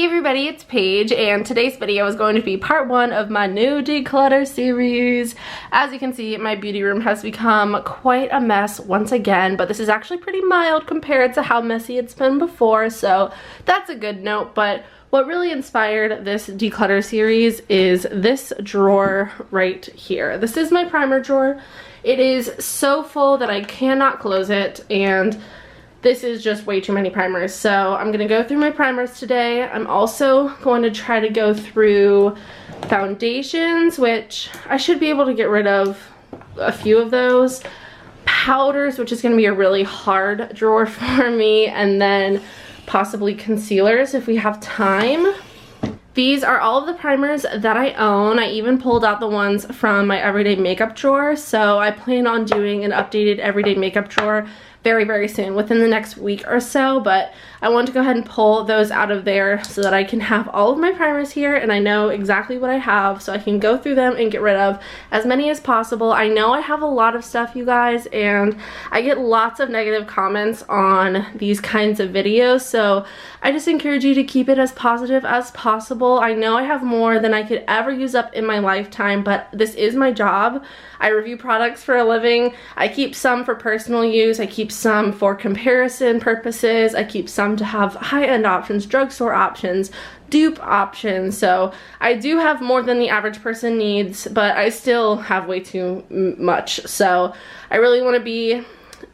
Hey everybody, it's Paige, and today's video is going to be part 1 of my new declutter series. As you can see, my beauty room has become quite a mess once again, but this is actually pretty mild compared to how messy it's been before, so that's a good note. But what really inspired this declutter series is this drawer right here. This is my primer drawer. It is so full that I cannot close it, and this is just way too many primers. So I'm gonna go through my primers today. I'm also going to try to go through foundations, which I should be able to get rid of a few of those. Powders, which is gonna be a really hard drawer for me, and then possibly concealers if we have time. These are all of the primers that I own. I even pulled out the ones from my everyday makeup drawer, so I plan on doing an updated everyday makeup drawer very soon, within the next week or so. But I want to go ahead and pull those out of there so that I can have all of my primers here and I know exactly what I have, so I can go through them and get rid of as many as possible. I know I have a lot of stuff, you guys, and I get lots of negative comments on these kinds of videos, so I just encourage you to keep it as positive as possible. I know I have more than I could ever use up in my lifetime, but this is my job. I review products for a living. I keep some for personal use. I keep some for comparison purposes. I keep some to have high-end options, drugstore options, dupe options. So I do have more than the average person needs, but I still have way too much. So I really want to be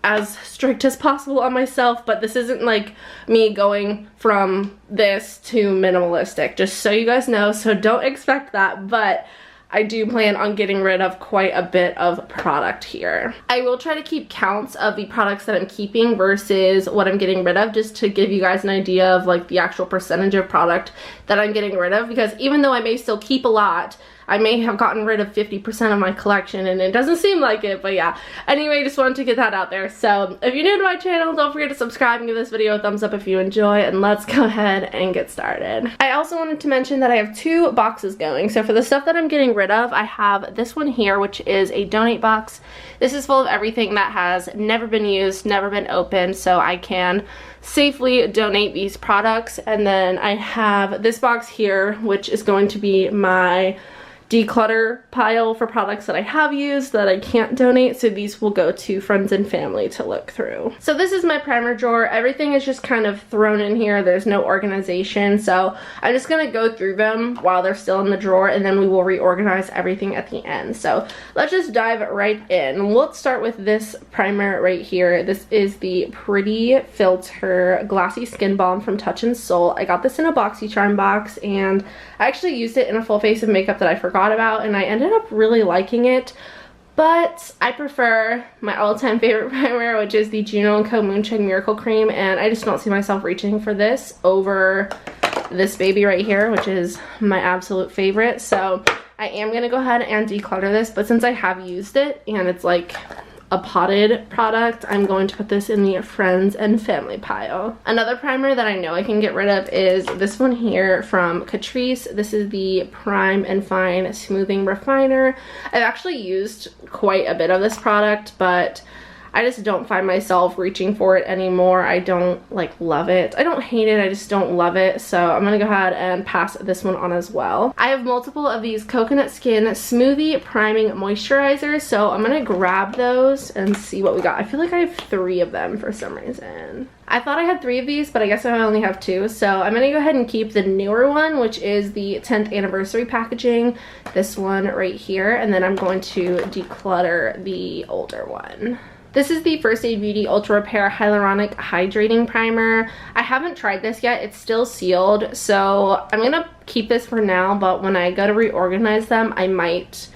as strict as possible on myself, but this isn't like me going from this to minimalistic, just so you guys know, so don't expect that. But I do plan on getting rid of quite a bit of product here. I will try to keep counts of the products that I'm keeping versus what I'm getting rid of, just to give you guys an idea of like the actual percentage of product that I'm getting rid of, because even though I may still keep a lot, I may have gotten rid of 50% of my collection, and it doesn't seem like it, but yeah. Anyway, just wanted to get that out there. So if you're new to my channel, don't forget to subscribe and give this video a thumbs up if you enjoy, and let's go ahead and get started. I also wanted to mention that I have 2 boxes going. So for the stuff that I'm getting rid of, I have this one here, which is a donate box. This is full of everything that has never been used, never been opened, so I can safely donate these products. And then I have this box here, which is going to be my declutter pile for products that I have used that I can't donate, so these will go to friends and family to look through. So this is my primer drawer. Everything is just kind of thrown in here. There's no organization, so I'm just gonna go through them while they're still in the drawer, and then we will reorganize everything at the end. So let's just dive right in. Let's start with this primer right here. This is the Pretty Filter Glassy Skin Balm from Touch in Sol. I got this in a BoxyCharm box, and I actually used it in a full face of makeup that I forgot about, and I ended up really liking it. But I prefer my all-time favorite primer, which is the Juno & Co. Moonshine Miracle Cream, and I just don't see myself reaching for this over this baby right here, which is my absolute favorite. So I am gonna go ahead and declutter this, but since I have used it and it's like a potted product, I'm going to put this in the friends and family pile. Another primer that I know I can get rid of is this one here from Catrice. This is the Prime and Fine Smoothing Refiner. I've actually used quite a bit of this product, but I just don't find myself reaching for it anymore. I don't like love it. I don't hate it, I just don't love it. So I'm gonna go ahead and pass this one on as well. I have multiple of these Coconut Skin Smoothie Priming Moisturizers, so I'm gonna grab those and see what we got. I feel like I have 3 of them for some reason. I thought I had 3 of these, but I guess I only have 2. So I'm gonna go ahead and keep the newer one, which is the 10th anniversary packaging, this one right here, and then I'm going to declutter the older one. This is the First Aid Beauty Ultra Repair Hyaluronic Hydrating Primer. I haven't tried this yet. It's still sealed, so I'm gonna keep this for now, but when I go to reorganize them, I might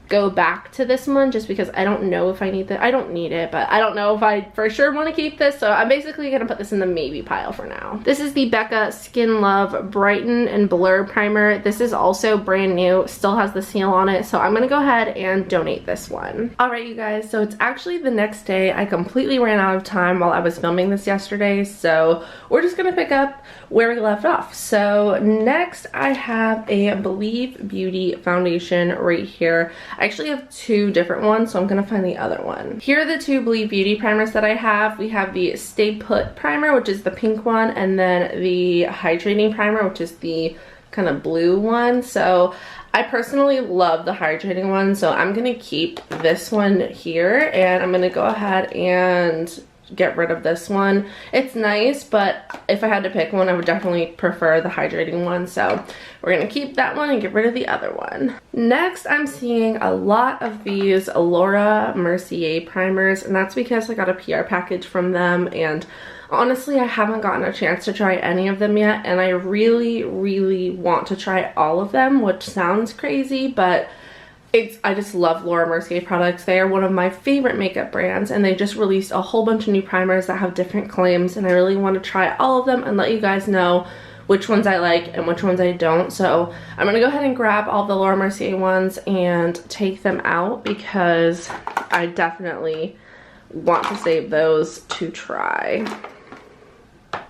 go back to this one, just because I don't know if I need I don't need it, but I don't know if I for sure want to keep this, so I'm basically gonna put this in the maybe pile for now. This is the Becca Skin Love Brighten and Blur Primer. This is also brand new, still has the seal on it, so I'm gonna go ahead and donate this one. Alright you guys, so it's actually the next day. I completely ran out of time while I was filming this yesterday, so we're just gonna pick up where we left off. So next I have a Believe Beauty foundation right here. I actually have two different ones, so I'm gonna find the other one. Here are the two Believe Beauty primers that I have. We have the Stay Put primer, which is the pink one, and then the Hydrating primer, which is the kind of blue one. So I personally love the hydrating one, so I'm gonna keep this one here, and I'm gonna go ahead and get rid of this one. It's nice, but if I had to pick one, I would definitely prefer the hydrating one, so we're gonna keep that one and get rid of the other one. Next, I'm seeing a lot of these Laura Mercier primers, and that's because I got a PR package from them, and honestly, I haven't gotten a chance to try any of them yet, and I really, really want to try all of them, which sounds crazy, but I just love Laura Mercier products. They are one of my favorite makeup brands, and they just released a whole bunch of new primers that have different claims, and I really want to try all of them and let you guys know which ones I like and which ones I don't. So I'm gonna go ahead and grab all the Laura Mercier ones and take them out because I definitely want to save those to try.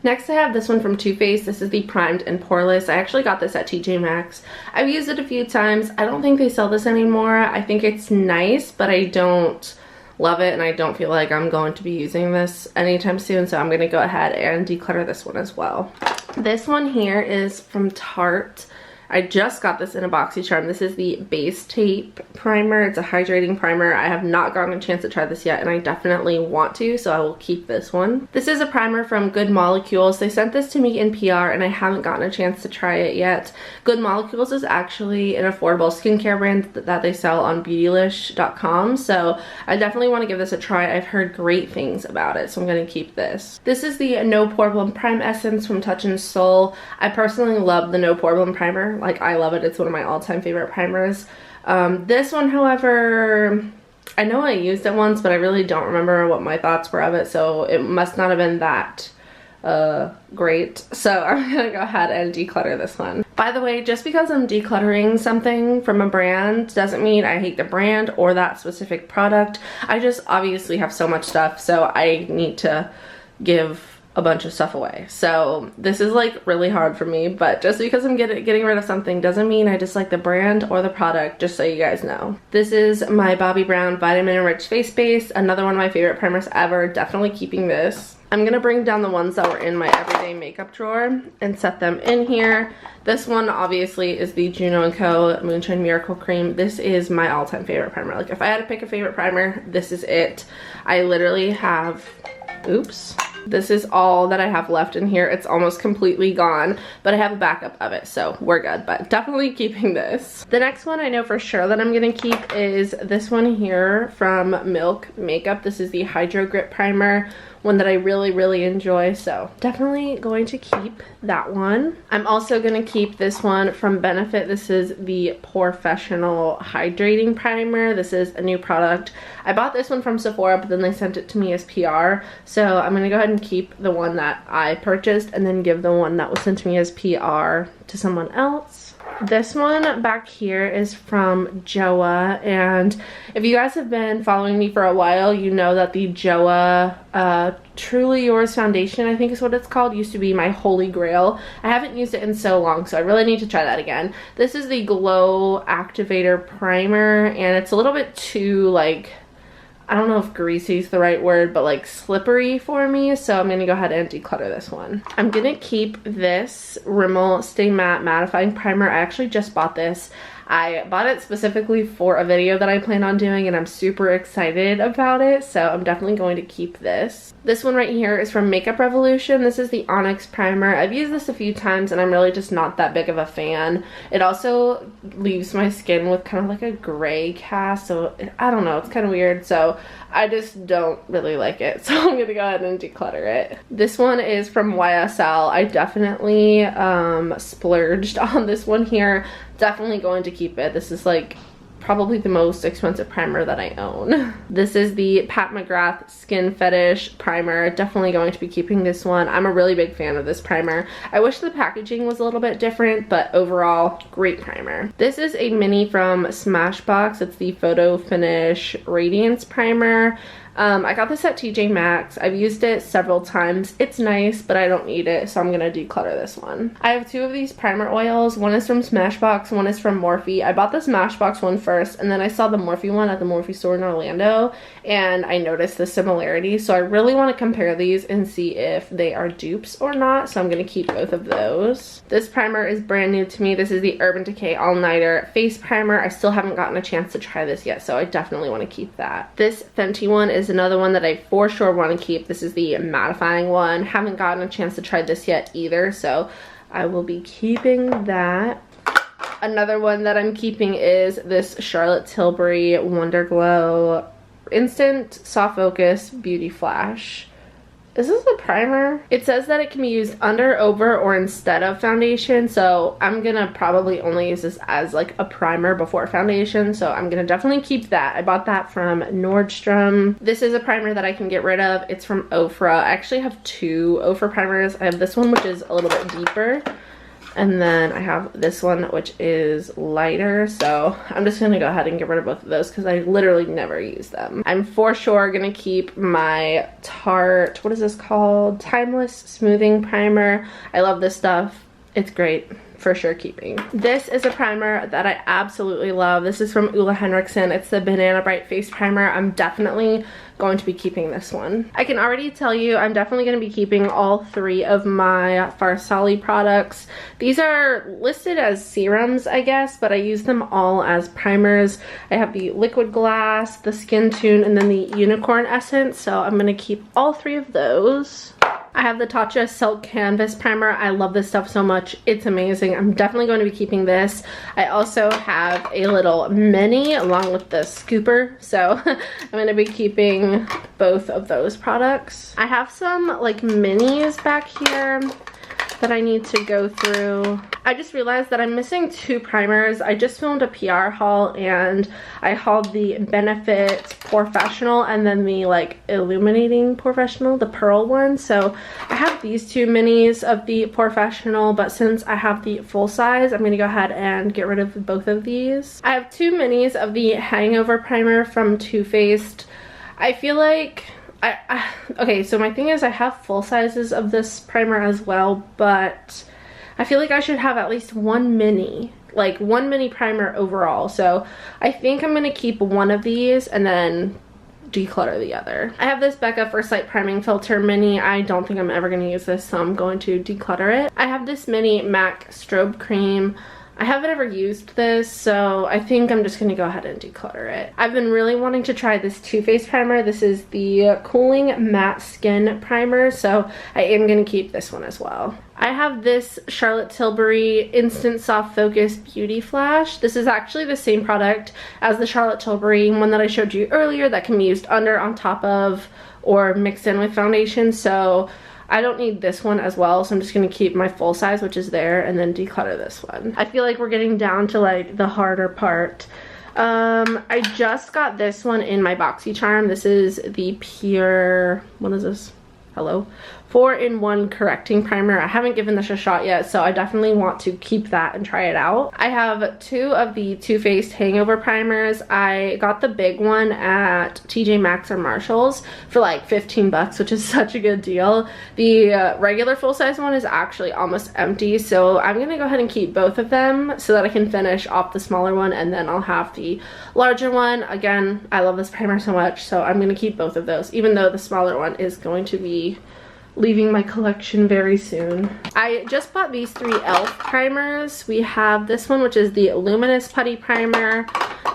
Next, I have this one from Too Faced. This is the Primed and Poreless. I actually got this at TJ Maxx. I've used it a few times. I don't think they sell this anymore. I think it's nice, but I don't love it, and I don't feel like I'm going to be using this anytime soon, so I'm going to go ahead and declutter this one as well. This one here is from Tarte. I just got this in a BoxyCharm. This is the Base Tape Primer. It's a hydrating primer. I have not gotten a chance to try this yet, and I definitely want to, so I will keep this one. This is a primer from Good Molecules. They sent this to me in PR, and I haven't gotten a chance to try it yet. Good Molecules is actually an affordable skincare brand that they sell on beautylish.com, so I definitely want to give this a try. I've heard great things about it, so I'm going to keep this. This is the No Pore Prime Essence from Touch in Sol. I personally love the No Pore Primer. Like, I love it. It's one of my all-time favorite primers. This one, however, I know I used it once, but I really don't remember what my thoughts were of it, so it must not have been that great. So I'm gonna go ahead and declutter this one. By the way, just because I'm decluttering something from a brand doesn't mean I hate the brand or that specific product. I just obviously have so much stuff, so I need to give a bunch of stuff away. So this is like really hard for me, but just because I'm getting rid of something doesn't mean I dislike the brand or the product, just so you guys know. This is my Bobbi Brown Vitamin Enriched Face Base, another one of my favorite primers ever. Definitely keeping this. I'm gonna bring down the ones that were in my everyday makeup drawer and set them in here. This one obviously is the Juno & Co. Moonshine Miracle Cream. This is my all-time favorite primer. Like, if I had to pick a favorite primer, this is it. I literally have, oops. This is all that I have left in here. It's almost completely gone, but I have a backup of it, so we're good, but definitely keeping this. The next one I know for sure that I'm gonna keep is this one here from Milk Makeup. This is the Hydro Grip Primer, one that I really, really enjoy, so definitely going to keep that one. I'm also gonna keep this one from Benefit. This is the Porefessional Hydrating Primer. This is a new product. I bought this one from Sephora, but then they sent it to me as PR, so I'm gonna go ahead and keep the one that I purchased and then give the one that was sent to me as PR to someone else. This one back here is from Joa, and if you guys have been following me for a while, you know that the Joa Truly Yours foundation, I think is what it's called, used to be my holy grail. I haven't used it in so long, so I really need to try that again. This is the Glow Activator Primer, and it's a little bit too, like, I don't know if greasy is the right word, but like slippery for me, so I'm gonna go ahead and declutter this one. I'm gonna keep this Rimmel Stay Matte Mattifying Primer. I actually just bought this. I bought it specifically for a video that I plan on doing, and I'm super excited about it, so I'm definitely going to keep this. This one right here is from Makeup Revolution. This is the Onyx Primer. I've used this a few times, and I'm really just not that big of a fan. It also leaves my skin with kind of like a gray cast, so I don't know, it's kind of weird, so I just don't really like it, so I'm gonna go ahead and declutter it. This one is from YSL. I definitely splurged on this one here. Definitely going to keep it. This is like probably the most expensive primer that I own. This is the Pat McGrath Skin Fetish Primer. Definitely going to be keeping this one. I'm a really big fan of this primer. I wish the packaging was a little bit different, but overall, great primer. This is a mini from Smashbox. It's the Photo Finish Radiance Primer. I got this at TJ Maxx. I've used it several times. It's nice, but I don't need it, so I'm gonna declutter this one. I have two of these primer oils. One is from Smashbox, one is from Morphe. I bought the Smashbox one first, and then I saw the Morphe one at the Morphe store in Orlando, and I noticed the similarity, so I really want to compare these and see if they are dupes or not, so I'm gonna keep both of those. This primer is brand new to me. This is the Urban Decay All Nighter Face Primer. I still haven't gotten a chance to try this yet, so I definitely want to keep that. This Fenty one is another one that I for sure want to keep. This is the mattifying one. Haven't gotten a chance to try this yet either, so I will be keeping that. Another one that I'm keeping is this Charlotte Tilbury Wonder Glow Instant Soft Focus Beauty Flash. Is this a primer? It says that it can be used under, over, or instead of foundation, so I'm gonna probably only use this as like a primer before foundation, so I'm gonna definitely keep that. I bought that from Nordstrom. This is a primer that I can get rid of. It's from Ofra. I actually have two Ofra primers. I have this one, which is a little bit deeper, and then I have this one, which is lighter, so I'm just gonna go ahead and get rid of both of those because I literally never use them. I'm for sure gonna keep my Tarte, what is this called? Timeless Smoothing Primer. I love this stuff. It's great. For sure keeping. This is a primer that I absolutely love. This is from Ole Henriksen. It's the Banana Bright Face Primer. I'm definitely going to be keeping this one. I can already tell you I'm definitely going to be keeping all three of my Farsali products. These are listed as serums, I guess, but I use them all as primers. I have the Liquid Glass, the Skin Tune, and then the Unicorn Essence, so I'm going to keep all three of those. I have the Tatcha Silk Canvas Primer. I love this stuff so much. It's amazing. I'm definitely going to be keeping this. I also have a little mini along with the scooper, so I'm going to be keeping both of those products. I have some like minis back here that I need to go through. I just realized that I'm missing two primers. I just filmed a PR haul and I hauled the Benefit Professional and then the like Illuminating Professional, the pearl one. So I have these two minis of the Professional, but since I have the full size, I'm gonna go ahead and get rid of both of these. I have two minis of the Hangover Primer from Too Faced. I feel like okay, so my thing is I have full sizes of this primer as well, but I feel like I should have at least one mini, like one mini primer overall. So I think I'm gonna keep one of these and then declutter the other. I have this Becca First Light Priming Filter Mini. I don't think I'm ever gonna use this, so I'm going to declutter it. I have this mini MAC Strobe Cream. I haven't ever used this, so I think I'm just going to go ahead and declutter it. I've been really wanting to try this Too Faced primer. This is the Cooling Matte Skin Primer, so I am going to keep this one as well. I have this Charlotte Tilbury Instant Soft Focus Beauty Flash. This is actually the same product as the Charlotte Tilbury one that I showed you earlier that can be used under, on top of, or mixed in with foundation, so I don't need this one as well, so I'm just going to keep my full size, which is there, and then declutter this one. I feel like we're getting down to like the harder part. I just got this one in my BoxyCharm. This is the Pure, what is this? Hello? 4-in-1 Correcting Primer. I haven't given this a shot yet, so I definitely want to keep that and try it out. I have two of the Too Faced Hangover Primers. I got the big one at TJ Maxx or Marshall's for like 15 bucks, which is such a good deal. The regular full-size one is actually almost empty, so I'm gonna go ahead and keep both of them so that I can finish off the smaller one, and then I'll have the larger one. Again, I love this primer so much, so I'm gonna keep both of those, even though the smaller one is going to be leaving my collection very soon. I just bought these three e.l.f. primers. We have this one, which is the Luminous Putty Primer.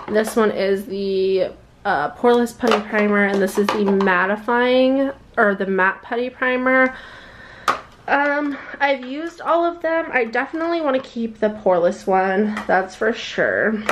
This one is the Poreless Putty Primer, and this is the Mattifying, or the Matte Putty Primer. I've used all of them. I definitely want to keep the Poreless one, that's for sure.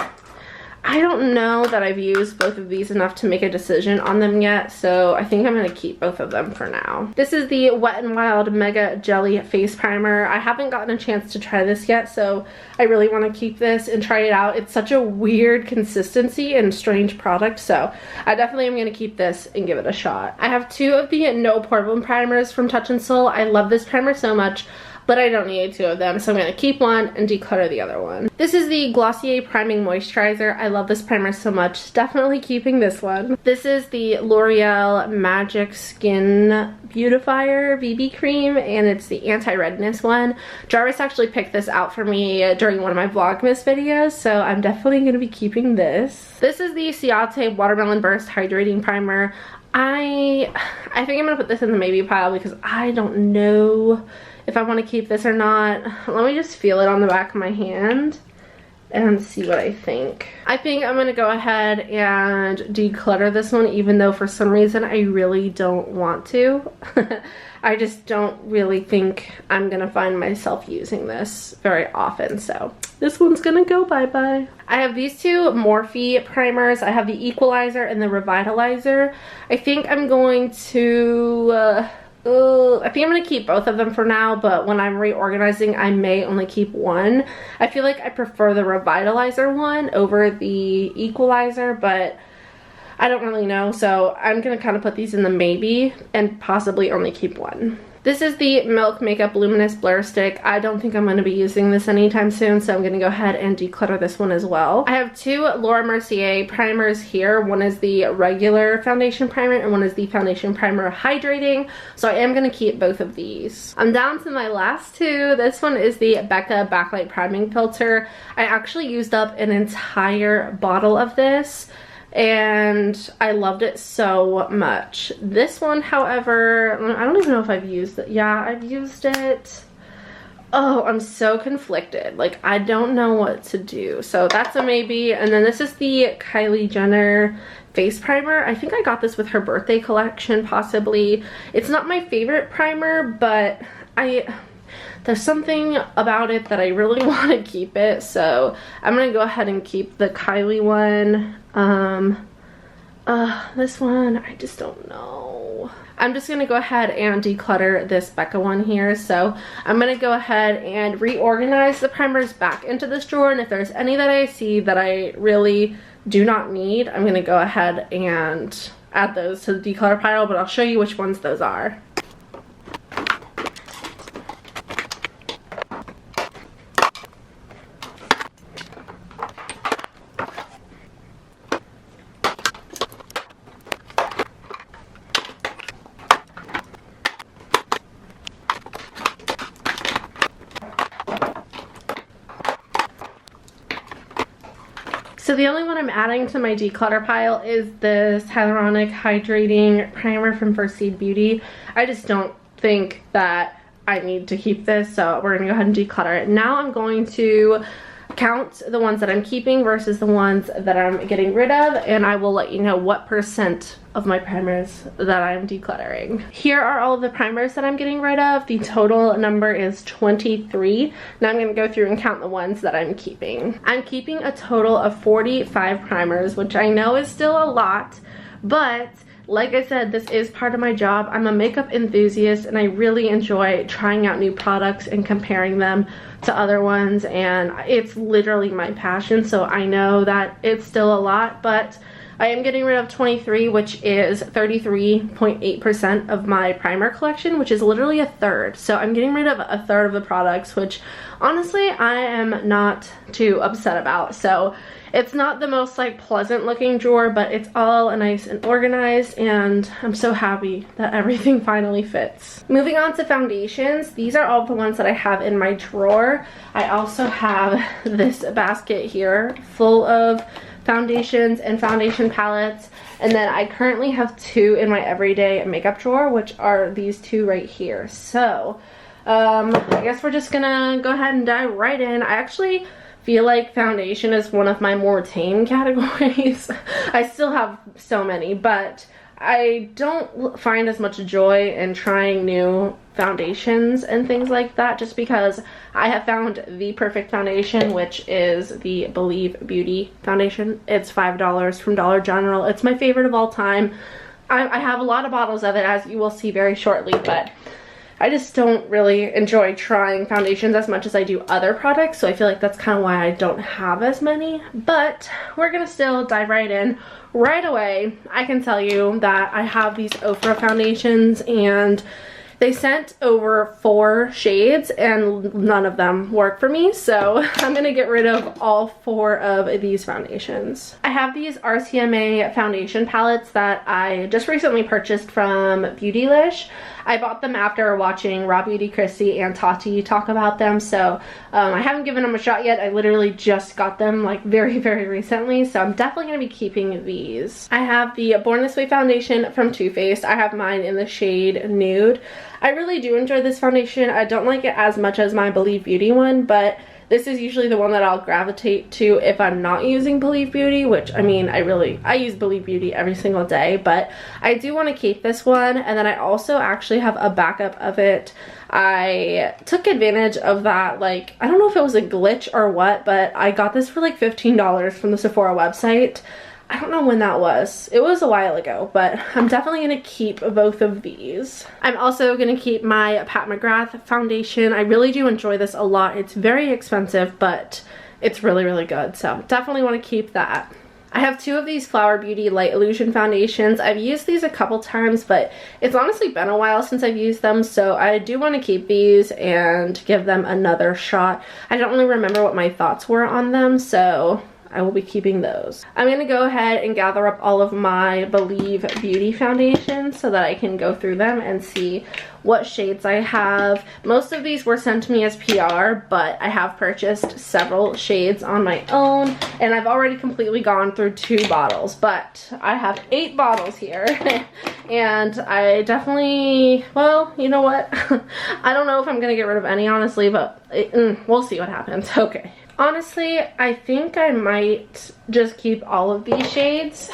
I don't know that I've used both of these enough to make a decision on them yet, so I think I'm going to keep both of them for now. This is the Wet n Wild Mega Jelly Face Primer. I haven't gotten a chance to try this yet, so I really want to keep this and try it out. It's such a weird consistency and strange product, so I definitely am going to keep this and give it a shot. I have two of the No Problem primers from Touch in Sol. I love this primer so much, but I don't need 2 of them, so I'm going to keep one and declutter the other one. This is the Glossier Priming Moisturizer. I love this primer so much. Definitely keeping this one. This is the L'Oreal Magic Skin Beautifier BB Cream, and it's the anti-redness one. Jarvis actually picked this out for me during one of my Vlogmas videos, so I'm definitely going to be keeping this. This is the Ciate Watermelon Burst Hydrating Primer. I think I'm going to put this in the maybe pile because I don't know if I want to keep this or not. Let me just feel it on the back of my hand and see what I think. I think I'm going to go ahead and declutter this one, even though for some reason I really don't want to. I just don't really think I'm going to find myself using this very often, so this one's going to go bye-bye. I have these 2 Morphe primers. I have the Equalizer and the Revitalizer. I think I'm going to... I think I'm going to keep both of them for now, but when I'm reorganizing, I may only keep one. I feel like I prefer the Revitalizer one over the Equalizer, but I don't really know, so I'm going to kind of put these in the maybe and possibly only keep one. This is the Milk Makeup Luminous Blur Stick. I don't think I'm going to be using this anytime soon, so I'm going to go ahead and declutter this one as well. I have 2 Laura Mercier primers here. One is the regular foundation primer and one is the foundation primer hydrating, so I am going to keep both of these. I'm down to my last 2. This one is the Becca Backlight Priming Filter. I actually used up an entire bottle of this, and I loved it so much. This one, however, I don't even know if I've used it. Yeah, I've used it. Oh, I'm so conflicted. Like, I don't know what to do. So that's a maybe. And then this is the Kylie Jenner face primer. I think I got this with her birthday collection, possibly. It's not my favorite primer, but there's something about it that I really want to keep it, so I'm gonna go ahead and keep the Kylie one. This one, I just don't know. I'm just gonna go ahead and declutter this Becca one here, so I'm gonna go ahead and reorganize the primers back into this drawer, and if there's any that I see that I really do not need, I'm gonna go ahead and add those to the declutter pile, but I'll show you which ones those are. So the only one I'm adding to my declutter pile is this Hyaluronic Hydrating Primer from First Seed Beauty. I just don't think that I need to keep this, so we're going to go ahead and declutter it. Now I'm going to count the ones that I'm keeping versus the ones that I'm getting rid of, and I will let you know what % of my primers that I'm decluttering. Here are all of the primers that I'm getting rid of. The total number is 23. Now I'm going to go through and count the ones that I'm keeping. I'm keeping a total of 45 primers, which I know is still a lot, but like I said, this is part of my job. I'm a makeup enthusiast and I really enjoy trying out new products and comparing them to other ones, and it's literally my passion, so I know that it's still a lot, but I am getting rid of 23, which is 33.8% of my primer collection, which is literally a third. So I'm getting rid of a third of the products, which honestly I am not too upset about. So it's not the most like pleasant looking drawer, but it's all nice and organized, and I'm so happy that everything finally fits. Moving on to foundations, these are all the ones that I have in my drawer. I also have this basket here full of foundations and foundation palettes, and then I currently have 2 in my everyday makeup drawer, which are these 2 right here. So I guess we're just gonna go ahead and dive right in. I actually feel like foundation is one of my more tame categories. I still have so many, but I don't find as much joy in trying new foundations and things like that, just because I have found the perfect foundation, which is the Believe Beauty foundation. It's $5 from Dollar General. It's my favorite of all time. I have a lot of bottles of it, as you will see very shortly, but I just don't really enjoy trying foundations as much as I do other products, so I feel like that's kind of why I don't have as many. But we're gonna still dive right in. Right away, I can tell you that I have these Ofra foundations, and They sent over 4 shades and none of them work for me, so I'm gonna get rid of all 4 of these foundations. I have these RCMA foundation palettes that I just recently purchased from Beautylish. I bought them after watching Raw Beauty Chrissy and Tati talk about them, so I haven't given them a shot yet. I literally just got them like very recently, so I'm definitely going to be keeping these. I have the Born This Way foundation from Too Faced. I have mine in the shade Nude. I really do enjoy this foundation. I don't like it as much as my Believe Beauty one, but this is usually the one that I'll gravitate to if I'm not using Believe Beauty, which, I mean, I use Believe Beauty every single day, but I do want to keep this one. And then I also actually have a backup of it. I took advantage of that, like, I don't know if it was a glitch or what, but I got this for like $15 from the Sephora website. I don't know when that was. It was a while ago, but I'm definitely going to keep both of these. I'm also going to keep my Pat McGrath foundation. I really do enjoy this a lot. It's very expensive, but it's really good, so definitely want to keep that. I have 2 of these Flower Beauty Light Illusion foundations. I've used these a couple times, but it's honestly been a while since I've used them, so I do want to keep these and give them another shot. I don't really remember what my thoughts were on them, so I will be keeping those. I'm going to go ahead and gather up all of my Believe Beauty foundations so that I can go through them and see what shades I have. Most of these were sent to me as PR, but I have purchased several shades on my own, and I've already completely gone through 2 bottles, but I have 8 bottles here. And I definitely, well, you know what? I don't know if I'm going to get rid of any, honestly, but we'll see what happens. Okay. Honestly, I think I might just keep all of these shades,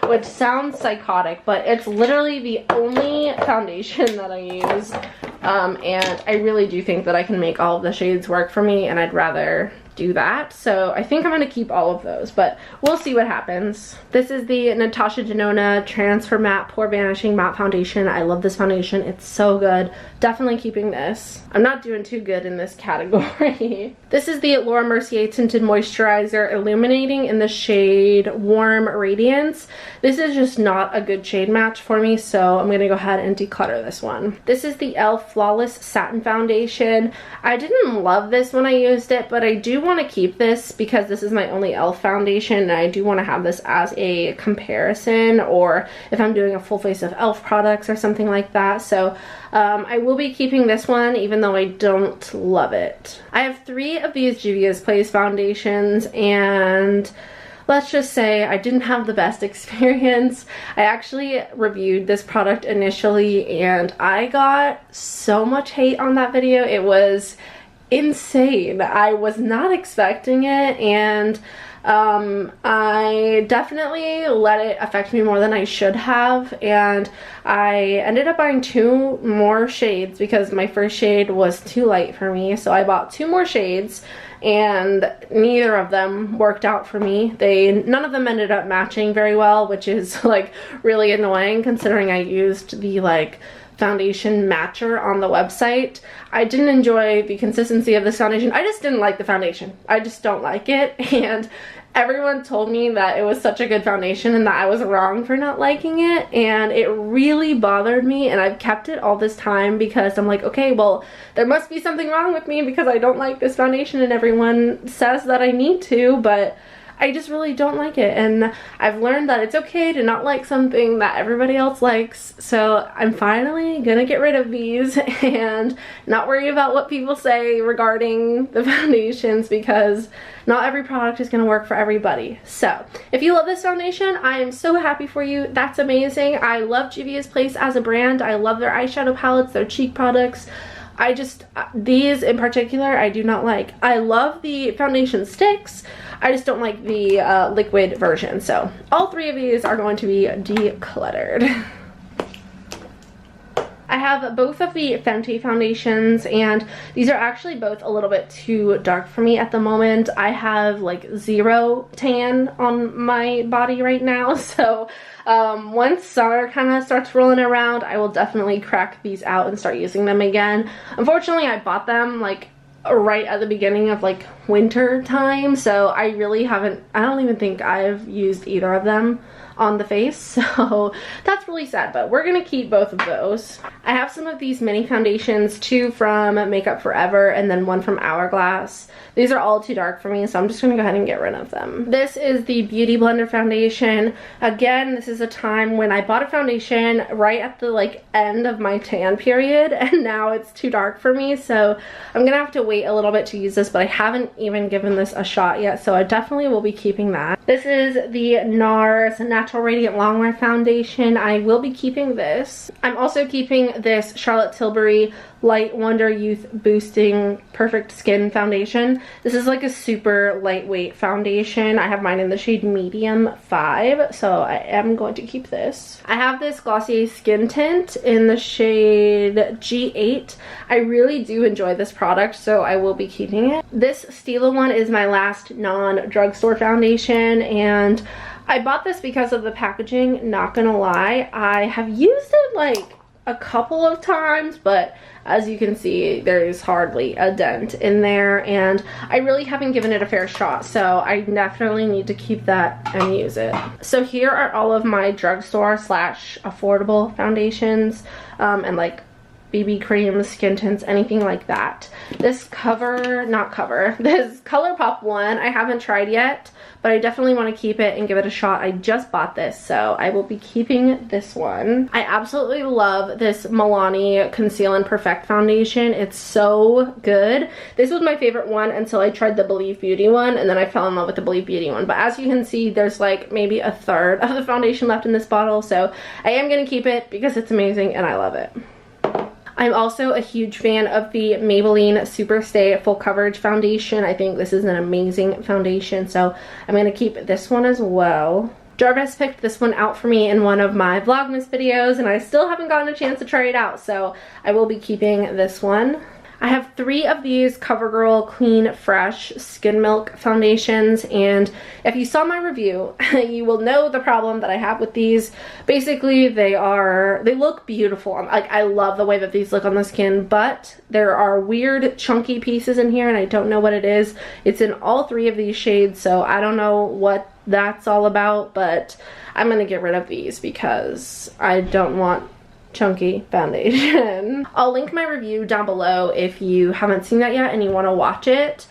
which sounds psychotic, but it's literally the only foundation that I use, and I really do think that I can make all of the shades work for me, and I'd rather do that. So I think I'm going to keep all of those, but we'll see what happens. This is the Natasha Denona Transfer Matte Pore Vanishing Matte Foundation. I love this foundation. It's so good. Definitely keeping this. I'm not doing too good in this category. This is the Laura Mercier Tinted Moisturizer Illuminating in the shade Warm Radiance. This is just not a good shade match for me, so I'm going to go ahead and declutter this one. This is the e.l.f. Flawless Satin Foundation. I didn't love this when I used it, but I do want to keep this because this is my only e.l.f. foundation, and I do want to have this as a comparison, or if I'm doing a full face of e.l.f. products or something like that. So I will be keeping this one even though I don't love it. I have 3 of these Juvia's Place foundations, and let's just say I didn't have the best experience. I actually reviewed this product initially and I got so much hate on that video. It was insane. I was not expecting it, and I definitely let it affect me more than I should have, and I ended up buying 2 more shades because my first shade was too light for me, so I bought 2 more shades, and neither of them worked out for me. None of them ended up matching very well, which is like really annoying considering I used the like foundation matcher on the website. I didn't enjoy the consistency of this foundation. I just didn't like the foundation. I just don't like it, and everyone told me that it was such a good foundation and that I was wrong for not liking it, and it really bothered me, and I've kept it all this time because I'm like, okay, well, there must be something wrong with me because I don't like this foundation and everyone says that I need to, but I just really don't like it, and I've learned that it's okay to not like something that everybody else likes, so I'm finally gonna get rid of these and not worry about what people say regarding the foundations, because not every product is gonna work for everybody. So if you love this foundation, I am so happy for you. That's amazing. I love Juvia's Place as a brand. I love their eyeshadow palettes, their cheek products. These in particular, I do not like. I love the foundation sticks. I just don't like the liquid version. So all 3 of these are going to be decluttered. I have both of the Fenty foundations, and these are actually both a little bit too dark for me at the moment. I have like 0 tan on my body right now, so once summer kind of starts rolling around, I will definitely crack these out and start using them again. Unfortunately, I bought them like right at the beginning of like winter time, so I really haven't, I don't even think I've used either of them on the face, so that's really sad, but we're gonna keep both of those. I have some of these mini foundations, two from Makeup Forever and then one from Hourglass. These are all too dark for me, so I'm just gonna go ahead and get rid of them. This is the Beauty Blender foundation. Again, this is a time when I bought a foundation right at the end of my tan period, and now it's too dark for me, so I'm gonna have to wait a little bit to use this, but I haven't even given this a shot yet, so I definitely will be keeping that. This is the NARS Natural Radiant Longwear foundation. I will be keeping this. I'm also keeping this Charlotte Tilbury Light Wonder Youth Boosting Perfect Skin foundation. This is like a super lightweight foundation. I have mine in the shade medium 5, so I am going to keep this. I have this Glossier Skin Tint in the shade G8. I really do enjoy this product, so I will be keeping it. This Stila one is my last non-drugstore foundation, and I bought this because of the packaging, not gonna lie. I have used it like a couple of times, but as you can see, there's hardly a dent in there, and I really haven't given it a fair shot, so I definitely need to keep that and use it. So here are all of my drugstore slash affordable foundations, and like BB creams, skin tints, anything like that. This this ColourPop one I haven't tried yet, but I definitely want to keep it and give it a shot. I just bought this, so I will be keeping this one. I absolutely love this Milani Conceal and Perfect foundation. It's so good. This was my favorite one until I tried the Believe Beauty one, and then I fell in love with the Believe Beauty one. But as you can see, there's like maybe a third of the foundation left in this bottle, so I am going to keep it because it's amazing and I love it. I'm also a huge fan of the Maybelline Superstay Full Coverage Foundation. I think this is an amazing foundation, so I'm going to keep this one as well. Jarvis picked this one out for me in one of my Vlogmas videos, and I still haven't gotten a chance to try it out, so I will be keeping this one. I have 3 of these CoverGirl Clean Fresh Skin Milk foundations, and if you saw my review, you will know the problem that I have with these. Basically, they look beautiful. Like, I love the way that these look on the skin, but there are weird chunky pieces in here, and I don't know what it is. It's in all 3 of these shades, so I don't know what that's all about, but I'm gonna get rid of these because I don't want chunky foundation. I'll link my review down below if you haven't seen that yet and you want to watch it.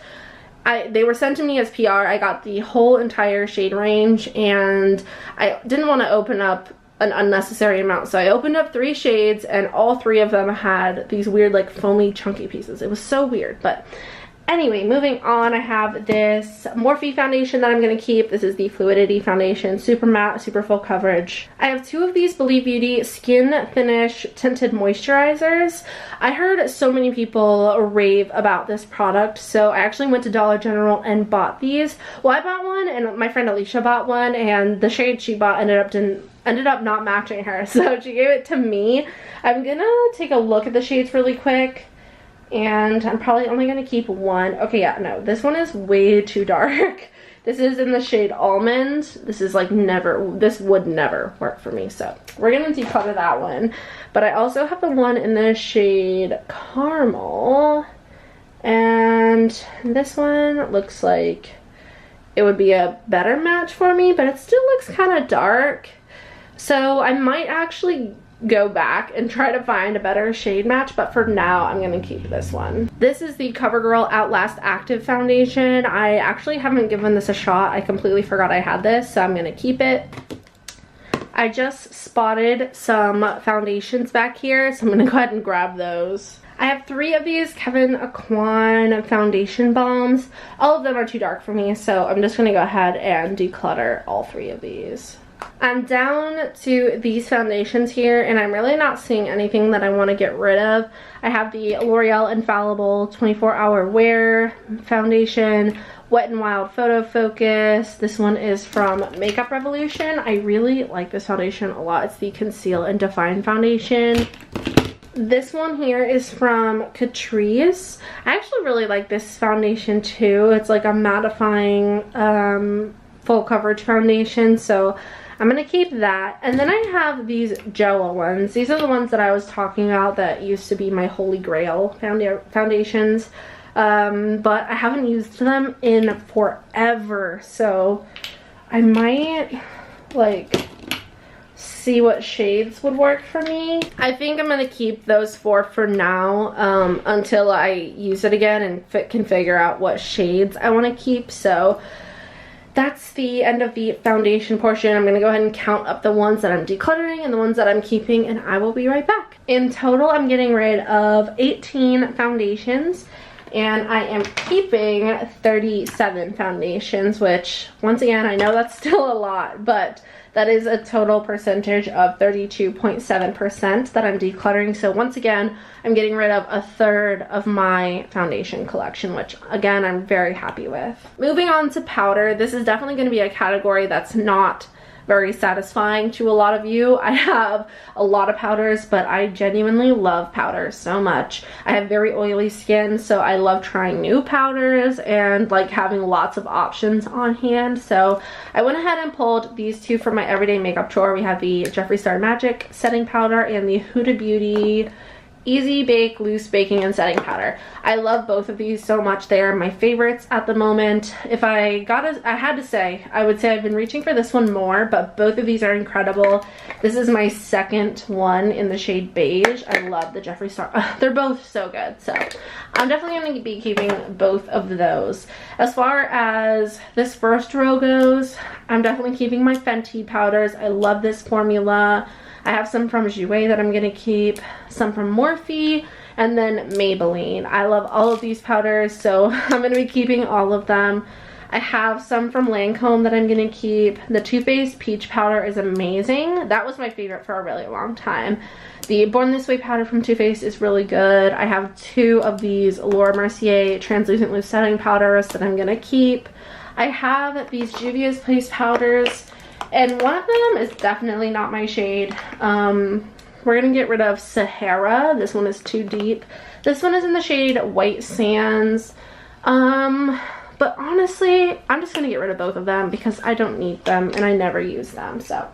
They were sent to me as PR. I got the whole entire shade range, and I didn't want to open up an unnecessary amount, so I opened up 3 shades, and all 3 of them had these weird like foamy chunky pieces. It was so weird, but anyway, moving on, I have this Morphe foundation that I'm going to keep. This is the Fluidity foundation, super matte, super full coverage. I have 2 of these Believe Beauty Skin Finish Tinted Moisturizers. I heard so many people rave about this product, so I actually went to Dollar General and bought these. Well, I bought one, and my friend Alicia bought one, and the shade she bought ended up not matching her, so she gave it to me. I'm going to take a look at the shades really quick, and I'm probably only going to keep one. Okay, yeah, no, this one is way too dark. This is in the shade Almond. This is like this would never work for me, so we're going to declutter that one. But I also have the one in the shade Caramel, and this one looks like it would be a better match for me, but it still looks kind of dark. So I might actually go back and try to find a better shade match, but for now I'm gonna keep this one. This is the CoverGirl Outlast Active Foundation. I actually haven't given this a shot. I completely forgot I had this, so I'm gonna keep it. I just spotted some foundations back here, so I'm gonna go ahead and grab those. I have 3 of these Kevyn Aucoin foundation balms. All of them are too dark for me, so I'm just gonna go ahead and declutter all 3 of these. I'm down to these foundations here, and I'm really not seeing anything that I want to get rid of. I have the L'Oreal Infallible 24-Hour Wear Foundation, Wet n Wild Photo Focus. This one is from Makeup Revolution. I really like this foundation a lot. It's the Conceal and Define Foundation. This one here is from Catrice. I actually really like this foundation too. It's like a mattifying full coverage foundation, so I'm gonna keep that. And then I have these Jella ones. These are the ones that I was talking about that used to be my holy grail foundations, but I haven't used them in forever, so I might like see what shades would work for me. I think I'm gonna keep those 4 for now until I use it again and can figure out what shades I want to keep. So that's the end of the foundation portion. I'm going to go ahead and count up the ones that I'm decluttering and the ones that I'm keeping, and I will be right back. In total, I'm getting rid of 18 foundations, and I am keeping 37 foundations, which, once again, I know that's still a lot, but that is a total percentage of 32.7% that I'm decluttering. So once again, I'm getting rid of a third of my foundation collection, which again, I'm very happy with. Moving on to powder, this is definitely going to be a category that's not very satisfying to a lot of you. I have a lot of powders, but I genuinely love powder so much. I have very oily skin, so I love trying new powders and like having lots of options on hand. So I went ahead and pulled these two from my everyday makeup drawer. We have the Jeffree Star Magic setting powder and the Huda Beauty Easy Bake Loose Baking and Setting Powder. I love both of these so much. They are my favorites at the moment. If I had to say, I would say I've been reaching for this one more, but both of these are incredible. This is my second one in the shade beige. I love the Jeffree Star. They're both so good. So I'm definitely going to be keeping both of those. As far as this first row goes, I'm definitely keeping my Fenty powders. I love this formula. I have some from Jouer that I'm going to keep, some from Morphe, and then Maybelline. I love all of these powders, so I'm going to be keeping all of them. I have some from Lancome that I'm going to keep. The Too Faced Peach Powder is amazing. That was my favorite for a really long time. The Born This Way powder from Too Faced is really good. I have 2 of these Laura Mercier Translucent Loose Setting Powders that I'm going to keep. I have these Juvia's Place powders, and one of them is definitely not my shade. We're gonna get rid of Sahara. This one is too deep. This one is in the shade White Sands. But honestly, I'm just gonna get rid of both of them because I don't need them and I never use them. So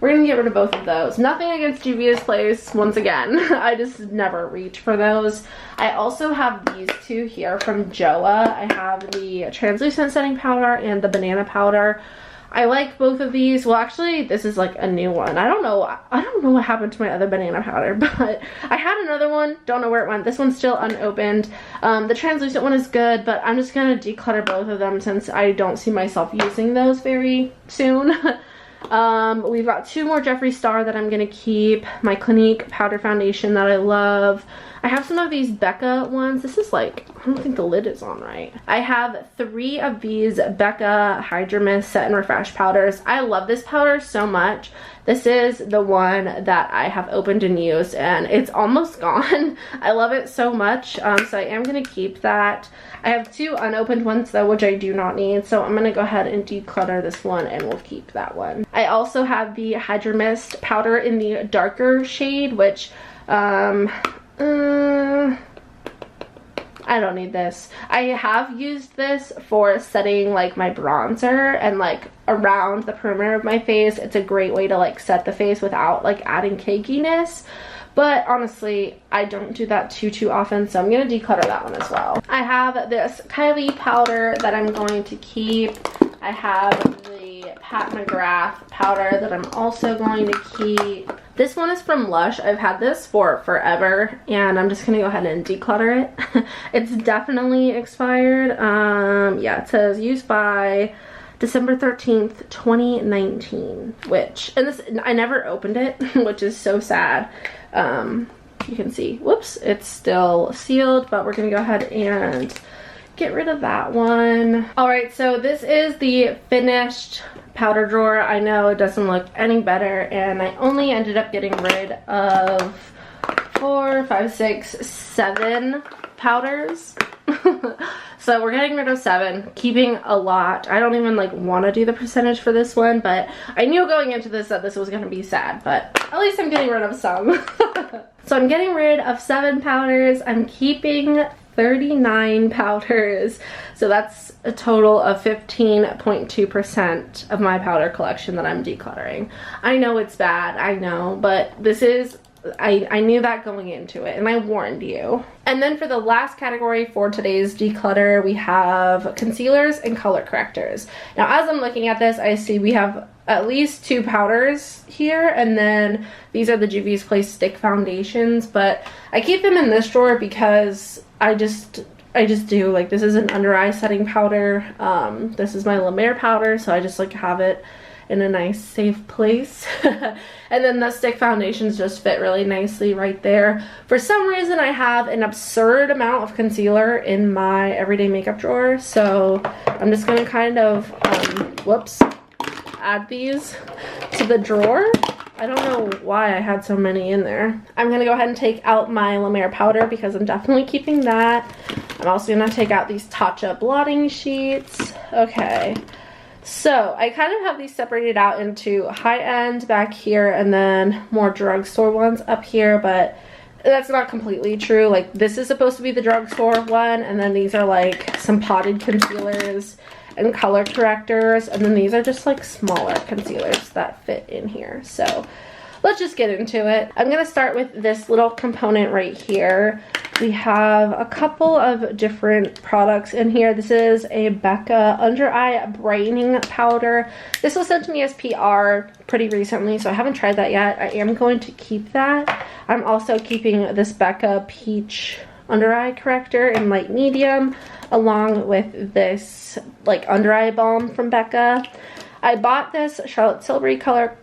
we're gonna get rid of both of those. Nothing against Juvia's Place, once again. I just never reach for those. I also have these 2 here from Joa. I have the Translucent Setting Powder and the Banana Powder. I like both of these. Well, actually, this is like a new one. I don't know what happened to my other banana powder, but I had another one. Don't know where it went. This one's still unopened. The translucent one is good, but I'm just gonna declutter both of them since I don't see myself using those very soon. We've got 2 more Jeffree Star that I'm gonna keep. My Clinique powder foundation that I love. I have some of these Becca ones. This is like, I don't think the lid is on right. I have 3 of these Becca Hydra Mist Set and Refresh powders. I love this powder so much. This is the one that I have opened and used, and it's almost gone. I love it so much, so I am going to keep that. I have 2 unopened ones though, which I do not need, so I'm going to go ahead and declutter this one and we'll keep that one. I also have the Hydra Mist powder in the darker shade, which I don't need this. I have used this for setting like my bronzer and like around the perimeter of my face. It's a great way to like set the face without like adding cakiness. But honestly, I don't do that too often, so I'm going to declutter that one as well. I have this Kylie powder that I'm going to keep. I have the Pat McGrath powder that I'm also going to keep. This one is from Lush. I've had this for forever, and I'm just going to go ahead and declutter it. It's definitely expired. Yeah, it says used by December 13th, 2019, which, and this, I never opened it, which is so sad. You can see, whoops, it's still sealed, but we're gonna go ahead and get rid of that one. All right, so this is the finished powder drawer. I know it doesn't look any better, and I only ended up getting rid of 4, 5, 6, 7 powders. So we're getting rid of 7, keeping a lot. I don't even like want to do the percentage for this one, but I knew going into this that this was going to be sad, but at least I'm getting rid of some. So I'm getting rid of 7 powders. I'm keeping 39 powders. So that's a total of 15.2% of my powder collection that I'm decluttering. I know it's bad, I know, but this is, I knew that going into it, and I warned you. And then for the last category for today's declutter, we have concealers and color correctors. Now, as I'm looking at this, I see we have at least 2 powders here, and then these are the Juvia's Place stick foundations, but I keep them in this drawer because I just do, like, this is an under eye setting powder. This is my La Mer powder, so I just like have it in a nice safe place. And then the stick foundations just fit really nicely right there. For some reason I have an absurd amount of concealer in my everyday makeup drawer, so I'm just gonna kind of add these to the drawer. I don't know why I had so many in there. I'm gonna go ahead and take out my La Mer powder because I'm definitely keeping that. I'm also gonna take out these Tatcha blotting sheets. Okay. So I kind of have these separated out into high-end back here and then more drugstore ones up here, but that's not completely true. Like, this is supposed to be the drugstore one, and then these are like some potted concealers and color correctors, and then these are just like smaller concealers that fit in here. So let's just get into it. I'm gonna start with this little component right here. We have a couple of different products in here. This is a Becca under eye brightening powder. This was sent to me as PR pretty recently, so I haven't tried that yet. I am going to keep that. I'm also keeping this Becca peach under eye corrector in light medium, along with this like under eye balm from Becca. I bought this Charlotte Tilbury color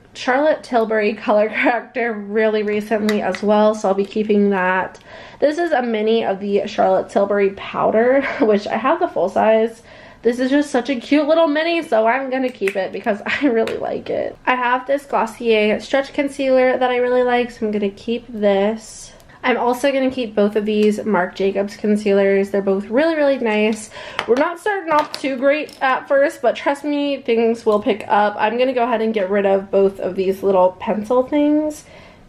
corrector really recently as well, so I'll be keeping that. This is a mini of the Charlotte Tilbury powder, which I have the full size. This is just such a cute little mini, so I'm gonna keep it because I really like it. I have this Glossier stretch concealer that I really like, so I'm gonna keep this. I'm also going to keep both of these Marc Jacobs concealers. They're both really, really nice. We're not starting off too great at first, but trust me, things will pick up. I'm going to go ahead and get rid of both of these little pencil things,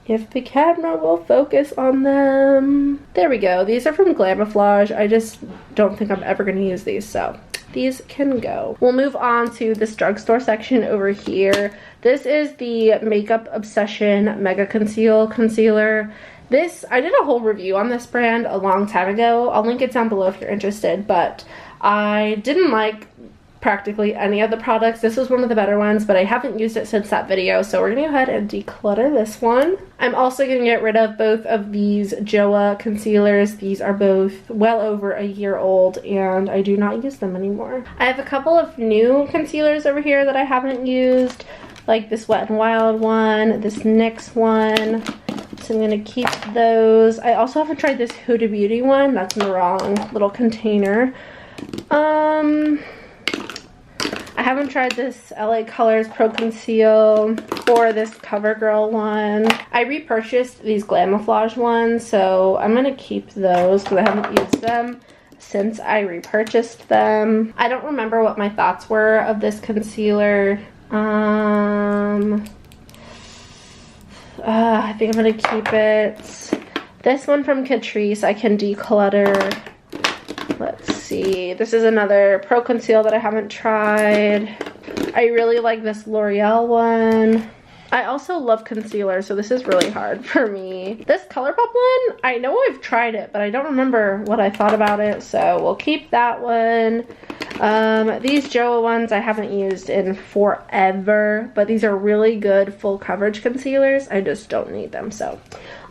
if the camera will focus on them. There we go. These are from Glamouflage. I just don't think I'm ever going to use these, so these can go. We'll move on to this drugstore section over here. This is the Makeup Obsession Mega Conceal Concealer. This, I did a whole review on this brand a long time ago. I'll link it down below if you're interested, but I didn't like practically any of the products. This was one of the better ones, but I haven't used it since that video, so we're gonna go ahead and declutter this one. I'm also gonna get rid of both of these Joa concealers. These are both well over a year old, and I do not use them anymore. I have a couple of new concealers over here that I haven't used, like this Wet n Wild one, this NYX one. So I'm going to keep those. I also haven't tried this Huda Beauty one. That's in the wrong little container. I haven't tried this LA Colors Pro Conceal or this CoverGirl one. I repurchased these Glamouflage ones, so I'm going to keep those because I haven't used them since I repurchased them. I don't remember what my thoughts were of this concealer. I think I'm gonna keep it. This one from Catrice I can declutter. Let's see. This is another Pro Conceal that I haven't tried. I really like this L'Oreal one. I also love concealer, so this is really hard for me. This ColourPop one, I know I've tried it, but I don't remember what I thought about it, so we'll keep that one. These Joa ones I haven't used in forever, but these are really good full coverage concealers. I just don't need them, so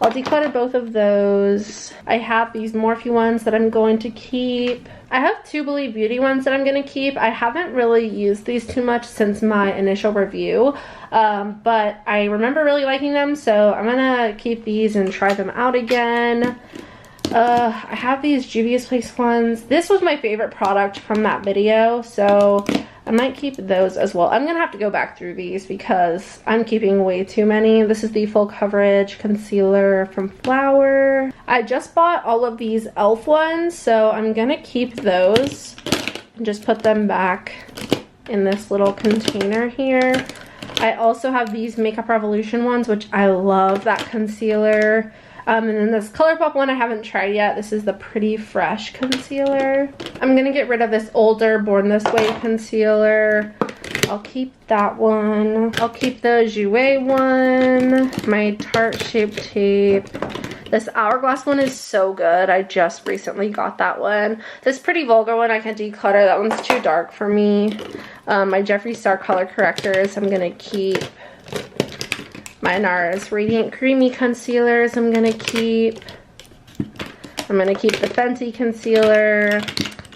I'll declutter both of those. I have these Morphe ones that I'm going to keep. I have two Believe Beauty ones that I'm going to keep. I haven't really used these too much since my initial review, but I remember really liking them, so I'm going to keep these and try them out again. I have these Juvia's Place ones. This was my favorite product from that video, so I might keep those as well. I'm gonna have to go back through these because I'm keeping way too many. This is the full coverage concealer from Flower. I just bought all of these e.l.f. ones, so I'm gonna keep those and just put them back in this little container here. I also have these Makeup Revolution ones, which I love that concealer. And then this ColourPop one I haven't tried yet. This is the Pretty Fresh concealer. I'm gonna get rid of this older Born This Way concealer. I'll keep that one. I'll keep the Jouer one, my Tarte Shape Tape. This Hourglass one is so good. I just recently got that one. This Pretty Vulgar one I can declutter. That one's too dark for me. My Jeffree Star color correctors I'm gonna keep. My NARS Radiant Creamy concealers I'm gonna keep. I'm gonna keep the Fenty concealer,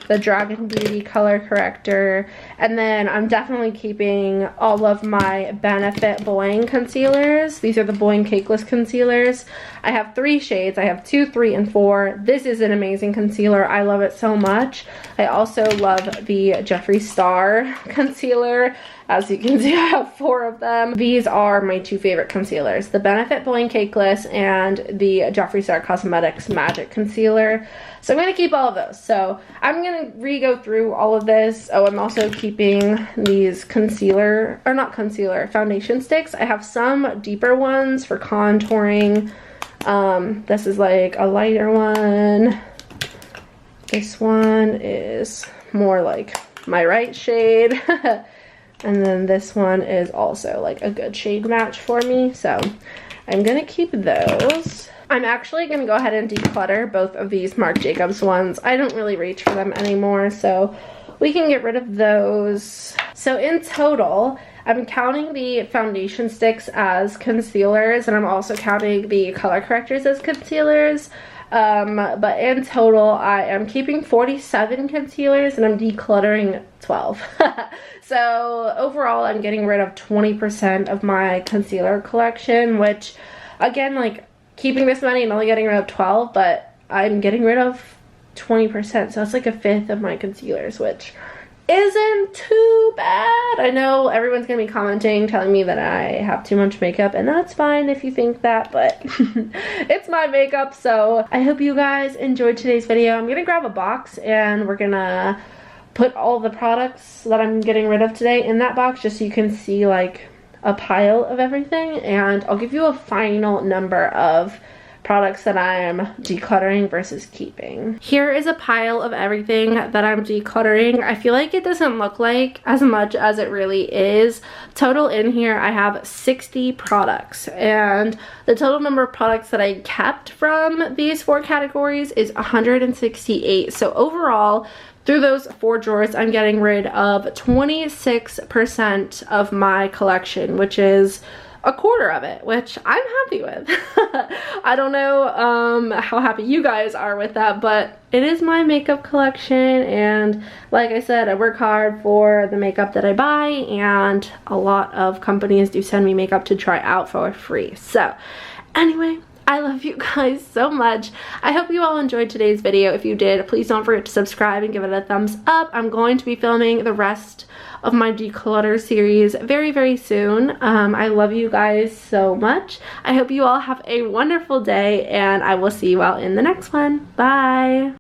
the Dragon Beauty color corrector, and then I'm definitely keeping all of my Benefit Boing concealers. These are the Boing Cakeless concealers. I have 3 shades. I have 2, 3, and 4. This is an amazing concealer. I love it so much. I also love the Jeffree Star concealer. As you can see, I have 4 of them. These are my 2 favorite concealers, the Benefit Boing Cakeless and the Jeffree Star Cosmetics Magic Concealer. So I'm going to keep all of those. So I'm going to re-go through all of this. Oh, I'm also keeping these foundation sticks. I have some deeper ones for contouring. This is like a lighter one. This one is more like my right shade. And then this one is also like a good shade match for me. So I'm going to keep those. I'm actually going to go ahead and declutter both of these Marc Jacobs ones. I don't really reach for them anymore, so we can get rid of those. So in total, I'm counting the foundation sticks as concealers, and I'm also counting the color correctors as concealers. But in total, I am keeping 47 concealers and I'm decluttering 12. So overall, I'm getting rid of 20% of my concealer collection, which again, like, keeping this many and only getting rid of 12, but I'm getting rid of 20%. So it's like a fifth of my concealers, which isn't too bad. I know everyone's gonna be commenting, telling me that I have too much makeup, and that's fine if you think that, but it's my makeup. So I hope you guys enjoyed today's video. I'm gonna grab a box and we're gonna put all the products that I'm getting rid of today in that box, just so you can see like a pile of everything, and I'll give you a final number of products that I'm decluttering versus keeping. Here is a pile of everything that I'm decluttering. I feel like it doesn't look like as much as it really is. Total in here, I have 60 products, and the total number of products that I kept from these 4 categories is 168. So overall, through those 4 drawers, I'm getting rid of 26% of my collection, which is a quarter of it, which I'm happy with. I don't know how happy you guys are with that, but it is my makeup collection, and like I said, I work hard for the makeup that I buy, and a lot of companies do send me makeup to try out for free. So anyway, I love you guys so much. I hope you all enjoyed today's video. If you did, please don't forget to subscribe and give it a thumbs up. I'm going to be filming the rest of my declutter series very, very soon. I love you guys so much. I hope you all have a wonderful day, and I will see you all in the next one. Bye.